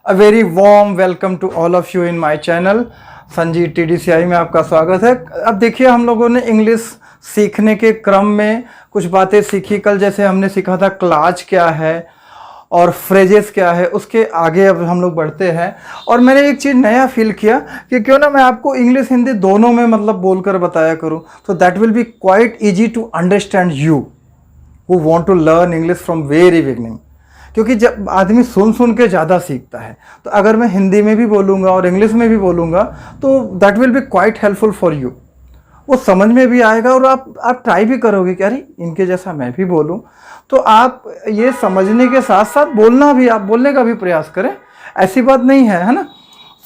A very warm welcome to all of you in my channel Sanjeev TDCI में आपका स्वागत है। अब देखिए, हम लोगों ने इंग्लिश सीखने के क्रम में कुछ बातें सीखी। कल जैसे हमने सीखा था क्लाज क्या है और फ्रेजेस क्या है, उसके आगे अब हम लोग बढ़ते हैं। और मैंने एक चीज़ नया फील किया कि क्यों ना मैं आपको इंग्लिश हिंदी दोनों में मतलब बोलकर बताया करूं, तो that will be quite easy to understand you who want to learn English from very beginning। क्योंकि जब आदमी सुन सुन के ज़्यादा सीखता है, तो अगर मैं हिंदी में भी बोलूँगा और इंग्लिश में भी बोलूँगा तो that will be quite helpful for you. वो समझ में भी आएगा और आप ट्राई भी करोगे कि अरे इनके जैसा मैं भी बोलूँ। तो आप ये समझने के साथ साथ बोलना भी, आप बोलने का भी प्रयास करें, ऐसी बात नहीं है ना।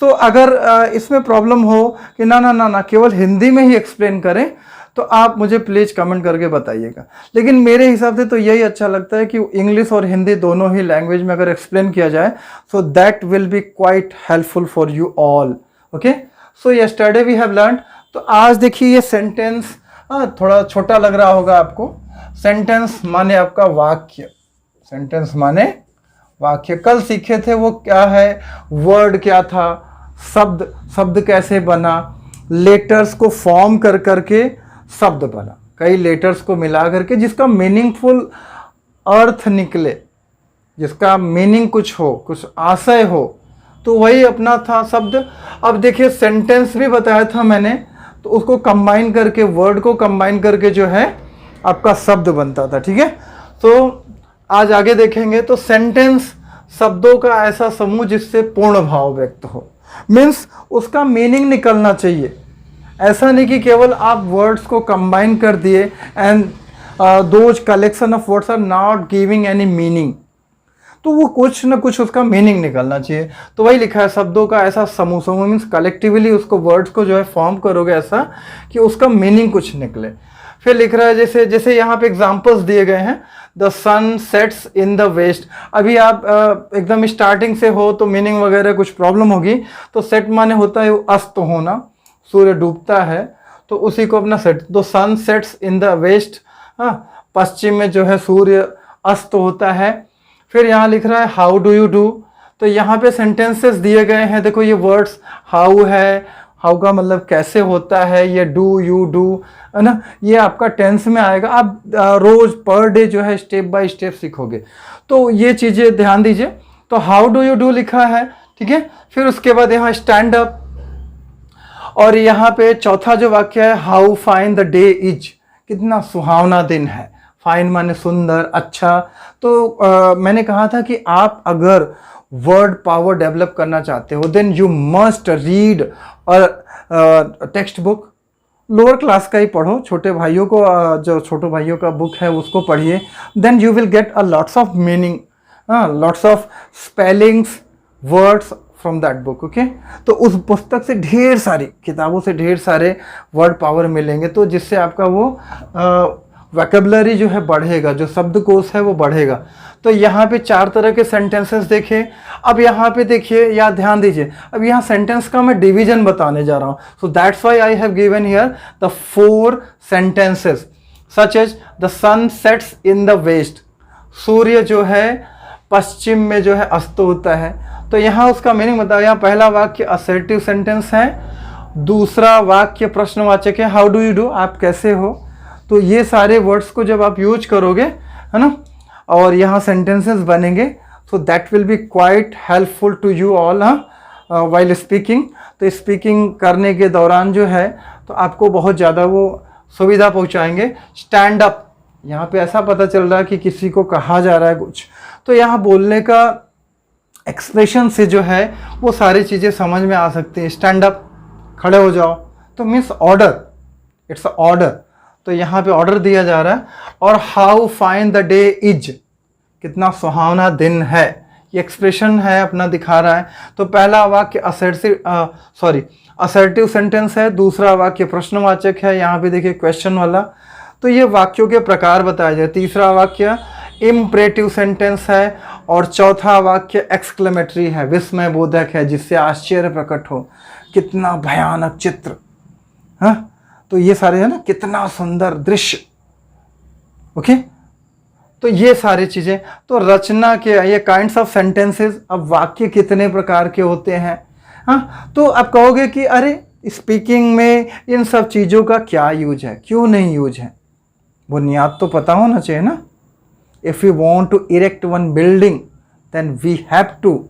तो अगर इसमें प्रॉब्लम हो कि ना केवल हिंदी में ही एक्सप्लेन करें, तो आप मुझे प्लीज़ कमेंट करके बताइएगा। लेकिन मेरे हिसाब से तो यही अच्छा लगता है कि इंग्लिश और हिंदी दोनों ही लैंग्वेज में अगर एक्सप्लेन किया जाए, so that will be quite helpful for you all. Okay, so yesterday we have learn. तो आज देखिए ये सेंटेंस थोड़ा छोटा लग रहा होगा आपको। सेंटेंस माने आपका वाक्य, सेंटेंस माने वाक्य। कल सीखे थे वो क्या है, वर्ड क्या था, शब्द, शब्द कैसे बना, लेटर्स को फॉर्म कर करके शब्द बना, कई लेटर्स को मिला करके जिसका मीनिंगफुल अर्थ निकले, जिसका मीनिंग कुछ हो, कुछ आशय हो, तो वही अपना था शब्द। अब देखिए सेंटेंस भी बताया था मैंने, तो उसको कंबाइन करके, वर्ड को कंबाइन करके जो है आपका शब्द बनता था। ठीक है, तो आज आगे देखेंगे। तो सेंटेंस शब्दों का ऐसा समूह जिससे पूर्ण भाव व्यक्त हो, मीन्स उसका मीनिंग निकलना चाहिए। ऐसा नहीं कि केवल आप वर्ड्स को कंबाइन कर दिए and those collection of words are not giving any meaning, तो वो कुछ ना कुछ उसका मीनिंग निकलना चाहिए। तो वही लिखा है, शब्दों का ऐसा समूह, समूह मीन्स कलेक्टिवली उसको, वर्ड्स को जो है फॉर्म करोगे ऐसा कि उसका मीनिंग कुछ निकले। फिर लिख रहा है जैसे जैसे यहाँ पे एग्जाम्पल्स दिए गए हैं, the sun sets in the west. अभी आप एकदम स्टार्टिंग से हो तो मीनिंग वगैरह कुछ प्रॉब्लम होगी। तो सेट माने होता है अस्त होना, सूर्य डूबता है, तो उसी को अपना सेट। तो sun sets in the west, पश्चिम में जो है सूर्य अस्त होता है। फिर यहाँ लिख रहा है हाउ डू यू डू। तो यहाँ पे सेंटेंसेस दिए गए हैं, देखो ये वर्ड्स, हाउ है, हाउ का मतलब कैसे होता है, ये डू यू डू है ना, ये आपका टेंस में आएगा। आप रोज पर डे जो है स्टेप बाय स्टेप सीखोगे, तो ये चीज़ें ध्यान दीजिए। तो हाउ डू यू डू लिखा है, ठीक है। फिर उसके बाद यहाँ स्टैंड अप, और यहाँ पे चौथा जो वाक्य है, how fine the day is, कितना सुहावना दिन है। फाइन माने सुंदर, अच्छा। तो मैंने कहा था कि आप अगर वर्ड पावर डेवलप करना चाहते हो, देन यू मस्ट रीड और टेक्स्ट बुक, लोअर क्लास का ही पढ़ो, छोटे भाइयों को जो छोटे भाइयों का बुक है उसको पढ़िए, then you will get a lots of meaning, lots of spellings, words from that book. Okay, तो उस पुस्तक से ढेर सारी किताबों से ढेर सारे वर्ड पावर मिलेंगे, तो जिससे आपका वो वोकैबुलरी जो है बढ़ेगा, जो शब्दकोश है वो बढ़ेगा। तो यहाँ पे 4 तरह के सेंटेंसेस देखे। अब यहाँ पे देखिए, या ध्यान दीजिए, अब यहाँ सेंटेंस का मैं डिवीजन बताने जा रहा हूँ। So that's why I have given here the 4 sentences such as the sun sets in the west, सूर्य जो है पश्चिम में जो है अस्त होता है। तो यहाँ उसका मीनिंग बताओ। यहाँ पहला वाक्य असर्टिव सेंटेंस है, दूसरा वाक्य प्रश्नवाचक है, हाउ डू यू डू, आप कैसे हो। तो ये सारे वर्ड्स को जब आप यूज करोगे, है ना, और यहाँ सेंटेंसेस बनेंगे, so that will be quite helpful to you all while speaking. तो स्पीकिंग करने के दौरान जो है तो आपको बहुत ज़्यादा वो सुविधा पहुँचाएंगे। स्टैंड अप, यहाँ पे ऐसा पता चल रहा है कि किसी को कहा जा रहा है कुछ, तो यहाँ बोलने का एक्सप्रेशन से जो है वो सारी चीज़ें समझ में आ सकती हैं। स्टैंड अप, खड़े हो जाओ, तो means order, it's a order. तो यहाँ पे ऑर्डर दिया जा रहा है। और how fine the day is, कितना सुहावना दिन है, ये एक्सप्रेशन है अपना दिखा रहा है। तो पहला वाक्य असर्टिव सेंटेंस है, दूसरा वाक्य प्रश्नवाचक है, यहाँ पे देखिए क्वेश्चन वाला। तो ये वाक्यों के प्रकार बताए जाए। तीसरा वाक्य इम्परेटिव सेंटेंस है, और चौथा वाक्य एक्सक्लेमेटरी है, विस्मय बोधक है, जिससे आश्चर्य प्रकट हो, कितना भयानक चित्र, हाँ। तो ये सारे है ना, कितना सुंदर दृश्य। ओके, तो ये सारी चीज़ें, तो रचना के ये काइंड्स ऑफ सेंटेंसेस, अब वाक्य कितने प्रकार के होते हैं। हाँ, तो आप कहोगे कि अरे स्पीकिंग में इन सब चीज़ों का क्या यूज है, क्यों नहीं यूज है। बुनियाद तो पता होना चाहिए ना। If you want to erect one building then we have to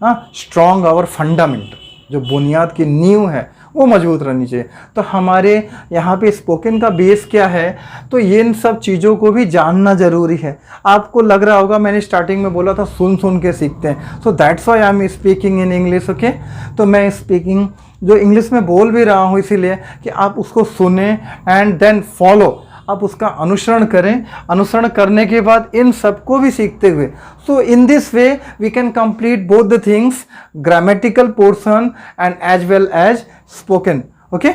strong our fundament, जो बुनियाद की नींव है वो मजबूत रहनी चाहिए। तो हमारे यहाँ पे स्पोकन का बेस क्या है, तो ये इन सब चीज़ों को भी जानना ज़रूरी है। आपको लग रहा होगा, मैंने स्टार्टिंग में बोला था सुन सुन के सीखते हैं, सो that's why I am speaking in English. Okay, तो मैं स्पीकिंग जो इंग्लिश में बोल भी रहा हूँ इसीलिए कि आप उसको सुने एंड देन फॉलो, आप उसका अनुसरण करें। अनुसरण करने के बाद इन सबको भी सीखते हुए, so in this way we can complete both the things, grammatical portion and as well as spoken. Okay,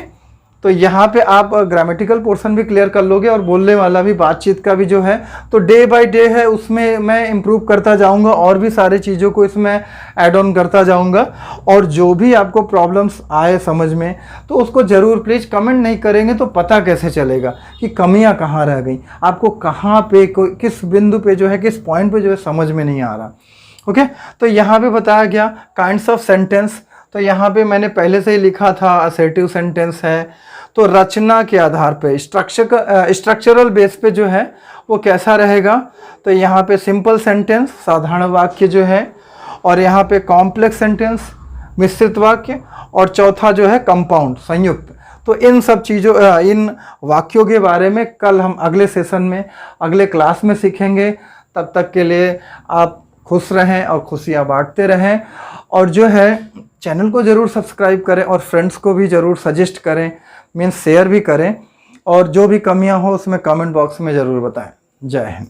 तो यहाँ पे आप ग्रामेटिकल पोर्शन भी क्लियर कर लोगे और बोलने वाला भी, बातचीत का भी जो है तो डे बाय डे है, उसमें मैं इम्प्रूव करता जाऊँगा और भी सारी चीज़ों को इसमें ऐड ऑन करता जाऊँगा। और जो भी आपको प्रॉब्लम्स आए समझ में, तो उसको ज़रूर प्लीज़ कमेंट नहीं करेंगे तो पता कैसे चलेगा कि कमियाँ कहाँ रह गई, आपको कहाँ पे किस बिंदु पे जो है, किस पॉइंट पे जो है समझ में नहीं आ रहा। ओके, तो यहाँ पे बताया गया काइंड्स ऑफ सेंटेंस। तो यहाँ पे मैंने पहले से ही लिखा था असर्टिव सेंटेंस है। तो रचना के आधार पे, स्ट्रक्चरल बेस पे जो है वो कैसा रहेगा, तो यहाँ पे सिंपल सेंटेंस, साधारण वाक्य जो है, और यहाँ पे कॉम्प्लेक्स सेंटेंस, मिश्रित वाक्य, और चौथा जो है कंपाउंड, संयुक्त। तो इन सब चीज़ों, इन वाक्यों के बारे में कल हम अगले सेशन में, अगले क्लास में सीखेंगे। तब तक के लिए आप खुश रहें और खुशियाँ बांटते रहें, और जो है चैनल को ज़रूर सब्सक्राइब करें और फ्रेंड्स को भी ज़रूर सजेस्ट करें, मीन्स शेयर भी करें, और जो भी कमियां हो उसमें कमेंट बॉक्स में ज़रूर बताएं। जय हिंद।